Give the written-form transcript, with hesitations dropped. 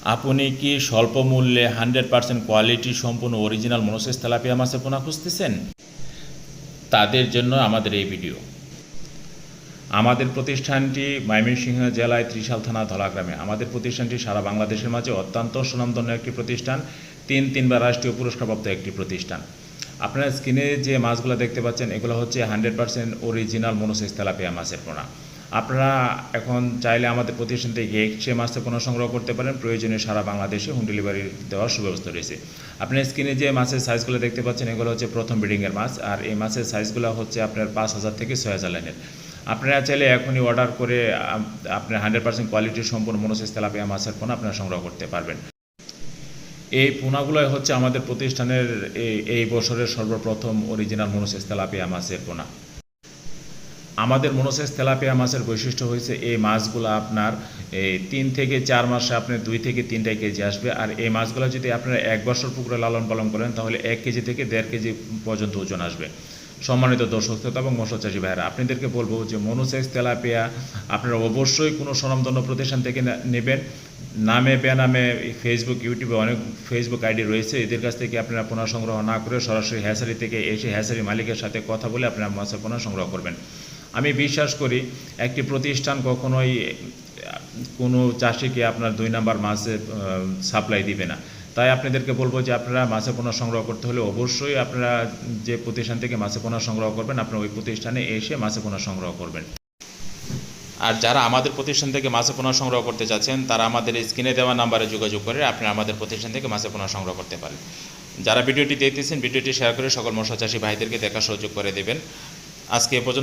আপনি কি স্বল্প মূল্যে 100% কোয়ালিটি সম্পূর্ণ অরিজিনাল মনোসেস তেলাপিয়া মাছের পোনা খুঁজতেছেন? তাদের জন্য আমাদের এই ভিডিও। আমাদের প্রতিষ্ঠানটি ময়মনসিংহ জেলায় ত্রিশাল থানা ধলাগ্রামে। আমাদের প্রতিষ্ঠানটি সারা বাংলাদেশের মাঝে অত্যন্ত সুনামধন্য একটি প্রতিষ্ঠান, তিনবার রাষ্ট্রীয় পুরস্কারপ্রাপ্ত একটি প্রতিষ্ঠান। আপনারা স্ক্রিনে যে মাছগুলো দেখতে পাচ্ছেন এগুলো হচ্ছে 100% অরিজিনাল মনোসেস তেলাপিয়া মাছের পোনা। আপনারা এখন চাইলে আমাদের প্রতিষ্ঠান থেকে সে মাছের পোনা সংগ্রহ করতে পারেন। প্রয়োজনে সারা বাংলাদেশে হোম ডেলিভারি দেওয়ার সুব্যবস্থা রয়েছে। আপনার স্ক্রিনে যে মাছের সাইজগুলো দেখতে পাচ্ছেন এগুলো হচ্ছে প্রথম ব্রিডিংয়ের মাছ, আর এই মাছের সাইজগুলো হচ্ছে আপনার 5000 থেকে 6000 লাইনের। আপনারা চাইলে এখনই অর্ডার করে আপনার 100% কোয়ালিটির সম্পূর্ণ মনোসেস তেলাপিয়া মাছের পোনা আপনারা সংগ্রহ করতে পারবেন। এই পোনাগুলোই হচ্ছে আমাদের প্রতিষ্ঠানের এই বছরের সর্বপ্রথম অরিজিনাল মনোসেস তেলাপিয়া মাছের পোনা। আমাদের মনোসেস তেলাপিয়া মাছের বৈশিষ্ট্য হয়েছে এই মাছগুলো আপনার 3 থেকে 4 মাসে আপনার 2 থেকে 3টা কেজি আসবে। আর এই মাছগুলো যদি আপনারা 1 বছর পুকুরে লালন পালন করেন তাহলে 1 কেজি থেকে 1.5 কেজি পর্যন্ত ওজন আসবে। সম্মানিত দর্শক শ্রোতা এবং মৎস্য চাষী ভাইয়েরা, আপনাদেরকে বলবো যে মনোসেস তেলাপিয়া আপনারা অবশ্যই কোনো স্বনামধন্য প্রতিষ্ঠান থেকে নেবেন। নামে বেনামে ফেসবুক, ইউটিউবে অনেক ফেসবুক আইডি রয়েছে, এদের কাছ থেকে আপনারা পোনা সংগ্রহ না করে সরাসরি হ্যাচারি থেকে এসে হ্যাচারি মালিকের সাথে কথা বলে আপনারা মাছের পোনা সংগ্রহ করবেন। আমি বিশ্বাস করি একটি প্রতিষ্ঠান কখনোই কোনো চাষিকে আপনার 2 নাম্বার মাছের সাপ্লাই দিবে না। তাই আপনাদেরকে বলবো যে আপনারা মাছের পোনা সংগ্রহ করতে হলে অবশ্যই আপনারা যে প্রতিষ্ঠান থেকে মাছের পোনা সংগ্রহ করবেন আপনারা ওই প্রতিষ্ঠানে এসে মাছের পোনা সংগ্রহ করবেন। আর যারা আমাদের প্রতিষ্ঠান থেকে মাছের পোনা সংগ্রহ করতে চাচ্ছেন তারা আমাদের স্ক্রিনে দেওয়া নাম্বারে যোগাযোগ করে আপনারা আমাদের প্রতিষ্ঠান থেকে মাছের পোনা সংগ্রহ করতে পারেন। যারা ভিডিওটি দেখতেছেন ভিডিওটি শেয়ার করে সকল মৎস্য চাষী ভাইদেরকে দেখার সুযোগ করে দেবেন। আজকে এ পর্যন্ত।